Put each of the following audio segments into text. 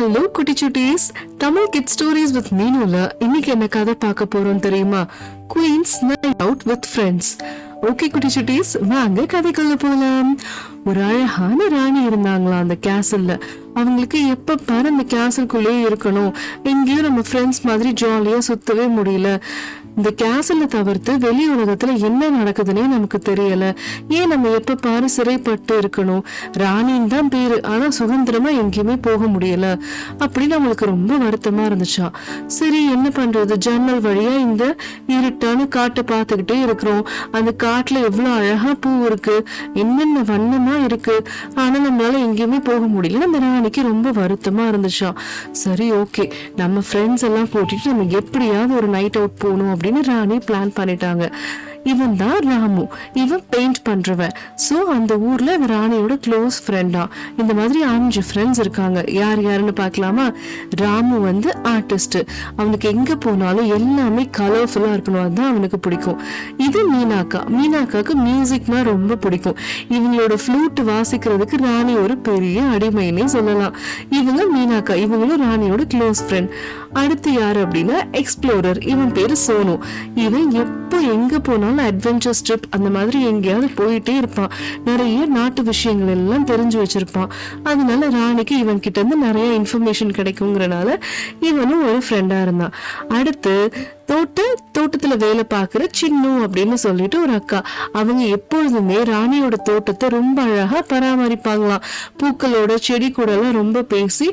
Hello குட்டிச்சுட்டீஸ், Tamil kit stories with மீனுல இன்னைக்கு என்ன கதை பார்க்க போறோம் தெரியுமா? Queens night out with friends. Okay குட்டிச்சுட்டீஸ், வாங்க கதைக்குள்ள போலாம். ஒரு அழகான ராணி இருந்தாங்களா அந்த கேசல்ல. அவங்களுக்கு எப்ப பாரு அந்த கேசல்குள்ளேயே இருக்கணும், எங்கேயும் நம்ம ஃப்ரெண்ட்ஸ் மாதிரி ஜாலியா சுத்தவே முடியல. இந்த கேசல்ல தவிர்த்து வெளி உலகத்துல என்ன நடக்குதுன்னே நமக்கு தெரியல. ஏன் நம்ம எப்ப பாரு சிறைப்பட்டு இருக்கணும்? ராணின்னு தான் பேரு, ஆனா சுதந்திரமா எங்கேயுமே போக முடியல அப்படின்னு அவங்களுக்கு ரொம்ப வருத்தமா இருந்துச்சா. சரி என்ன பண்றது, ஜன்னல் வழியா இந்த இருட்டான காட்டை பார்த்துக்கிட்டே இருக்கிறோம். அந்த காட்டுல எவ்வளவு அழகா பூ இருக்கு, என்னென்ன வண்ணமா இருக்கு, ஆனா நம்மளால எங்கேயுமே போக முடியல. அந்த ராணிக்கு ரொம்ப வருத்தமா இருந்துச்சா. சரி ஓகே, நம்ம ஃப்ரெண்ட்ஸ் எல்லாம் கூட்டிட்டு நம்ம எப்படியாவது ஒரு நைட் அவுட் போகணும் அப்படின்னு ராணி பிளான் பண்ணிட்டாங்க. இவன் தான் ராமு, இவன் பெயிண்ட் பண்றவன். சோ அந்த ஊர்ல ராணியோட க்ளோஸ் ஃப்ரெண்டா. இந்த மாதிரி 5 ஃப்ரெண்ட்ஸ் இருக்காங்க. யார் யாருன்னு பாக்கலாமா? ராமு வந்து ஆர்டிஸ்ட், அவனுக்கு எங்க போனாலும் எல்லாமே கலர்ஃபுல்லா இருக்கணும், அதுதான் அவனுக்கு பிடிக்கும். இது மீனாக்கா, மீனாக்காக்கு மியூசிக்னா ரொம்ப பிடிக்கும். இவங்களோட ஃப்ளூட் வாசிக்கிறதுக்கு ராணி ஒரு பெரிய அடிமைன்னே சொல்லலாம். இவங்க மீனாக்கா, இவங்களும் ராணியோட க்ளோஸ் ஃப்ரெண்ட். அடுத்து யாரு அப்படின்னா எக்ஸ்ப்ளோரர், இவன் பேரு சோனு. இவன் எப்போ எங்க போனாலும் அட்வென்ச்சர் ட்ரிப் அந்த மாதிரி எங்கேயாவது போயிட்டே இருப்பான். நிறைய நாட்டு விஷயங்கள் எல்லாம் தெரிஞ்சு வச்சிருப்பான். அதனால ராணிக்கு இவன் கிட்ட இருந்து நிறைய இன்ஃபர்மேஷன் கிடைக்குங்கிறனால இவனும் ஒரு ஃப்ரெண்டா இருந்தான். அடுத்து தோட்டத்துல வேலை பாக்குற சின்னு அப்படின்னு சொல்லிட்டு ஒரு அக்கா. அவங்க எப்பொழுதுமே ராணியோட தோட்டத்தை ரொம்ப அழகா பராமரிப்பாங்களாம். பூக்களோட செடி கூட எல்லாம் ரொம்ப பேசி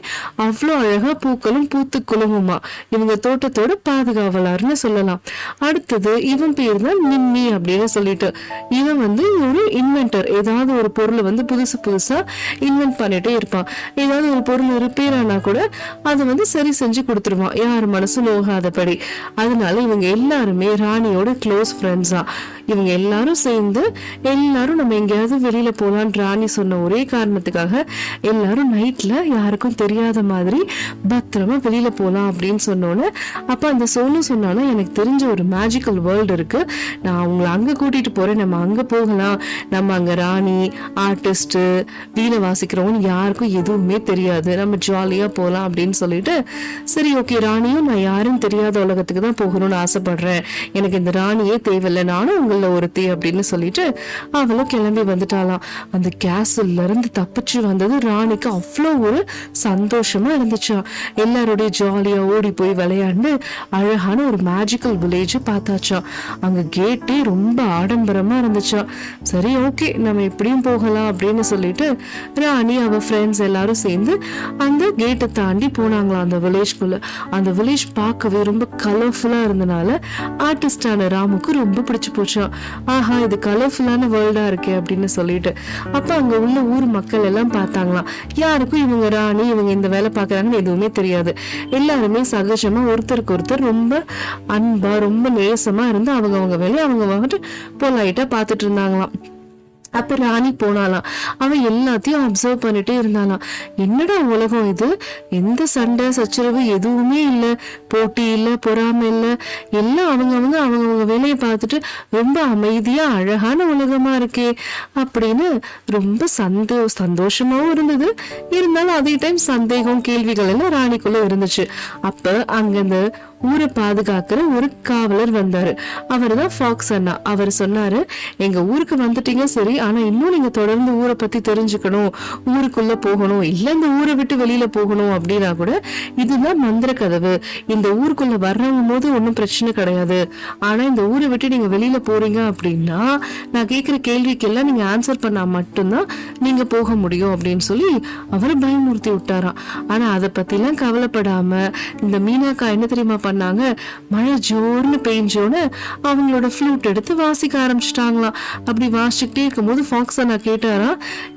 அவ்வளோ அழகா பூக்களும் பூத்து குலுங்குமா. இவங்க தோட்டத்தோட பாதுகாவலர்னு சொல்லலாம். அடுத்தது இவன் பேர் தான் நிம்மி அப்படின்னு சொல்லிட்டு, இவன் வந்து ஒரு இன்வென்டர். ஏதாவது ஒரு பொருளை வந்து புதுசா இன்வென்ட் பண்ணிட்டே இருப்பான். ஏதாவது ஒரு பொருள் ரிப்பேர் ஆனா கூட அதை வந்து சரி செஞ்சு கொடுத்துருவான், யார் மனசு நோகாதபடி. அதனால இவங்க எல்லாருமே ராணியோட க்ளோஸ் ஃப்ரெண்ட்ஸா. இவங்க எல்லாரும் சேர்ந்து எல்லாரும் நம்ம எங்கேயாவது வெளியில போலான்னு ராணி சொன்ன ஒரே காரணத்துக்காக எல்லாரும் நைட்ல யாருக்கும் தெரியாத மாதிரி பத்திரமா வெளியில போலாம் அப்படின்னு சொன்னோன்னு, அப்ப அந்த சோனு சொன்னானா, எனக்கு தெரிஞ்ச ஒரு மேஜிக்கல் வேர்ல்டு இருக்கு, நான் அவங்களை அங்க கூட்டிட்டு போறேன், நம்ம அங்க போகலாம். நம்ம அங்க ராணி, ஆர்டிஸ்ட், வீணை வாசிக்கிறவங்க யாருக்கும் எதுவுமே தெரியாது, நம்ம ஜாலியா போலாம் அப்படின்னு சொல்லிட்டு, சரி ஓகே ராணியும் நான் யாரும் தெரியாத உலகத்துக்கு தான் போகணும்னு ஆசைப்படுறேன், எனக்கு இந்த ராணியே தேவையில்லை, நானும் உங்கள ஒருத்தி அப்படின்னு சொல்லிட்டு அவளும் கிளம்பி வந்துட்டாலாம். அந்த கேசல்ல இருந்து தப்பிச்சு வந்தது ராணிக்கு அவ்வளோ ஒரு சந்தோஷமா இருந்துச்சா. எல்லாரோடைய ஜாலியா ஓடி போய் விளையாண்டு அழகான ஒரு மேஜிக்கல் வில்லேஜ் பார்த்தாச்சா. அங்க கேட்டே ரொம்ப ஆடம்பரமா இருந்துச்சா. சரி ஓகே நம்ம எப்படியும் போகலாம் அப்படின்னு சொல்லிட்டு ராணி அவ ஃப்ரெண்ட்ஸ் எல்லாரும் சேர்ந்து அந்த கேட்டை தாண்டி போனாங்களாம் அந்த வில்லேஜ்குள்ள. அந்த வில்லேஜ் பார்க்கவே ரொம்ப கலர்ஃபுல்லா இருந்தனால ஆர்டிஸ்டான ராமுக்கு ரொம்ப பிடிச்சு போச்சா. ஆஹா இது கலர்ஃபுல்லான வேர்ல்டா இருக்கே அப்படின்னு சொல்லிட்டு அப்ப அங்க உள்ள ஊர் மக்கள் எல்லாம் பார்த்தாங்களாம். யாருக்கும் இவங்க ராணி, இவங்க இந்த வேலை பாக்குறாங்கன்னு எதுவுமே தெரியாது. எல்லாருமே சகஜமா ஒருத்தருக்கு ஒருத்தர் ரொம்ப அன்பா ரொம்ப நேசமா இருந்து அவங்க வேலையை அவங்க வந்துட்டு பொலைட்டா பார்த்துட்டு இருந்தாங்களாம். அப்ப ராணி போனாலாம். அவன் எல்லாத்தையும் அப்சர்வ் பண்ணிட்டே இருந்தாலாம். என்னடா உலகம் இது, எந்த சண்டை சச்சரவு எதுவுமே இல்லை, போட்டி இல்லை, பொறாமை இல்லை, எல்லாம் அவங்க வேலையை பார்த்துட்டு ரொம்ப அமைதியா அழகான உலகமா இருக்கே அப்படின்னு ரொம்ப சந்தோஷமாவும் இருந்தது. இருந்தாலும் அதே டைம் சந்தேகம் கேள்விகள் எல்லாம் ராணிக்குள்ள இருந்துச்சு. அப்ப அங்க இந்த ஊரை பாதுகாக்கிற ஒரு காவலர் வந்தாரு. அவர் தான் ஃபாக்ஸ் அண்ணா. அவர் சொன்னாரு, எங்க ஊருக்கு வந்துட்டீங்க சரி, ஆனா இன்னும் நீங்க தொடர்ந்து ஊரை பத்தி தெரிஞ்சுக்கணும், ஊருக்குள்ள போகணும், இல்ல இந்த ஊரை விட்டு வெளியில போகணும் அப்படின்னா கூட இதுதான் மந்திர கதவு. இந்த ஊருக்குள்ள வர்றவங்க போது ஒன்னும் பிரச்சனை கிடையாது. ஆனா இந்த ஊரை விட்டு நீங்க வெளியில போறீங்க அப்படின்னா நான் கேட்கிற கேள்விக்கெல்லாம் நீங்க ஆன்சர் பண்ணா மட்டும்தான் நீங்க போக முடியும் அப்படின்னு சொல்லி அவரை பயமுறுத்தி விட்டாராம். ஆனா அதை பத்தி எல்லாம் கவலைப்படாம இந்த மீனாக்கா என்ன தெரியுமா பண்ணாங்க, மழை ஜோர்னு பெஞ்சோன்னு அவங்களோட ஃப்ளூட் எடுத்து வாசிக்க ஆரம்பிச்சிட்டாங்களாம். அப்படி வாசிச்சுட்டே இருக்கும்போது ஃபாக்ஸ் அண்ணா கேட்டாரா,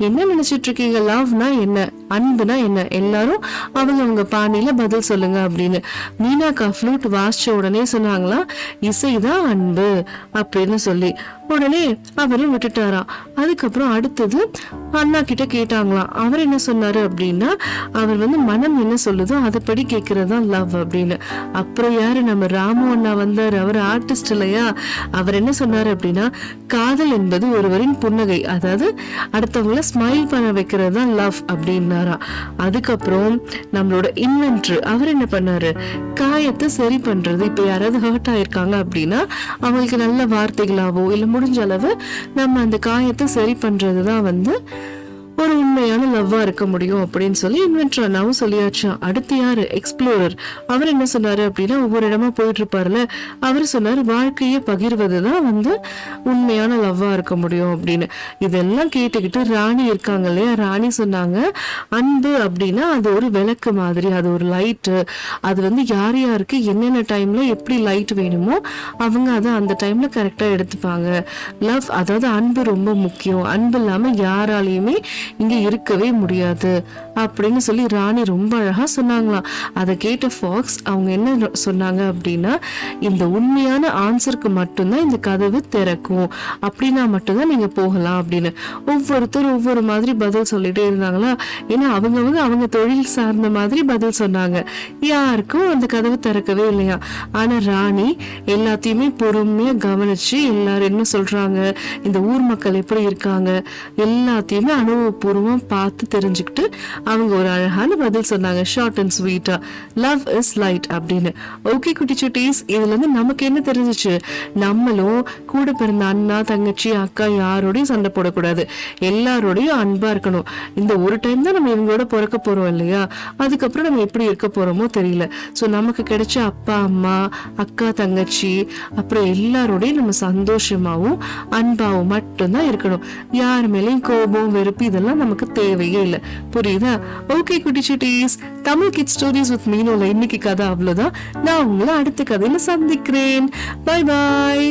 என்ன நினைச்சிட்டு இருக்கீங்க, லவ்னா என்ன, அன்புனா என்ன, எல்லாரும் அவங்க பாணியில பதில் சொல்லுங்க அப்படின்னு. மீனாக்கா ஃப்ளூட் வாசிச்ச உடனே சொன்னாங்களா, இசைதான் அன்பு அப்படின்னு சொல்லி. உடனே அவரும் விட்டுட்டாராம். அதுக்கப்புறம் அடுத்தது அண்ணா கிட்ட கேட்டாங்களாம். அவர் என்ன சொன்னாரு அப்படின்னா, அவர் மனம் என்ன சொல்லுதோ அதுபடி கேட்கறதுதான் லவ் அப்படின்னு. அப்புறம் யாரு நம்ம ராமு அண்ணா வந்தாரு. அவர் ஆர்டிஸ்ட் இல்லையா? அவர் என்ன சொன்னாரு அப்படின்னா, காதல் என்பது ஒருவரின் புன்னகை, அதாவது அடுத்தவங்கள ஸ்மைல் பண்ண வைக்கிறது தான் லவ் அப்படின்னாரா. அதுக்கப்புறம் நம்மளோட இன்வென்டர் அவர் என்ன பண்ணாரு, காயத்தை சரி பண்றது. இப்ப யாராவது ஹர்ட் ஆயிருக்காங்க அப்படின்னா அவங்களுக்கு நல்ல வார்த்தைகளாவோ இல்ல முடிஞ்ச அளவு நம்ம அந்த காயத்தை சரி பண்றதுதான் ஒரு உண்மையான லவ்வா இருக்க முடியும் அப்படின்னு சொல்லி இன்வென்டர் அண்ணாவும் சொல்லியாச்சு. அடுத்து யாரு, எக்ஸ்ப்ளோரர். அவர் என்ன சொன்னாரு அப்படின்னா, ஒவ்வொரு இடமா போயிட்டு இருப்பாருல, அவர் சொன்னாரு வாழ்க்கையை பகிர்வதுதான் உண்மையான லவ்வா இருக்க முடியும் அப்படின்னு. இதெல்லாம் கேட்டுக்கிட்டு ராணி இருக்காங்க இல்லையா, ராணி சொன்னாங்க, அன்பு அப்படின்னா அது ஒரு விளக்கு மாதிரி, அது ஒரு லைட்டு. அது யார் யாருக்கு என்னென்ன டைம்ல எப்படி லைட் வேணுமோ அவங்க அதை அந்த டைம்ல கரெக்டா எடுத்துப்பாங்க. லவ் அதாவது அன்பு ரொம்ப முக்கியம், அன்பு இல்லாம யாராலையுமே இங்க இருக்கவே முடியாது அப்படின்னு சொல்லி ராணி ரொம்ப அழகா சொன்னாங்களாம். அதை கேட்ட ஃபாக்ஸ் அவங்க என்ன சொன்னாங்க அப்படின்னா, இந்த உண்மையான ஆன்சருக்கு மட்டும்தான் இந்த கதவு திறக்கும், அப்படின்னா மட்டும்தான் நீங்க போகலாம் அப்படின்னு. ஒவ்வொருத்தர் ஒவ்வொரு மாதிரி பதில் சொல்லிட்டே இருந்தாங்களா. ஏன்னா அவங்க தொழில் சார்ந்த மாதிரி பதில் சொன்னாங்க. யாருக்கும் அந்த கதவு திறக்கவே இல்லையா. ஆனா ராணி எல்லாத்தையுமே பொறுமையா கவனிச்சு எல்லாரும் என்ன சொல்றாங்க, இந்த ஊர் மக்கள் எப்படி இருக்காங்க எல்லாத்தையுமே அனுபவபூர்வமா பார்த்து தெரிஞ்சுக்கிட்டு அவங்க ஒரு அழகான பதில் சொன்னாங்க, ஷார்ட் அண்ட் ஸ்வீட்டா, லவ் இஸ் லைட் அப்படின்னு. ஓகே குட்டி சுட்டீஸ், இதுல இருந்து நமக்கு என்ன தெரிஞ்சிச்சு, நம்மளும் கூட பிறந்த அண்ணா தங்கச்சி அக்கா யாரோடையும் சண்டை போடக்கூடாது, எல்லாரோடையும் அன்பா இருக்கணும். இந்த ஒரு டைம் தான் நம்ம இவங்களோட பிறக்க போறோம் இல்லையா, அதுக்கப்புறம் நம்ம எப்படி இருக்க போறோமோ தெரியல. ஸோ நமக்கு கிடைச்ச அப்பா அம்மா அக்கா தங்கச்சி அப்புறம் எல்லாரோடையும் நம்ம சந்தோஷமாவும் அன்பாவும் மட்டும்தான் இருக்கணும். யார் மேலேயும் கோபம் வெறுப்பு இதெல்லாம் நமக்கு தேவையே இல்லை. புரியுதா? ஓகே குட்டி சுட்டீஸ், தமிழ் கிட் ஸ்டோரிஸ் வித் மீனோல இன்னைக்கு கதை அவ்வளவுதான். நான் உங்களை அடுத்த கதையில சந்திக்கிறேன். Bye bye.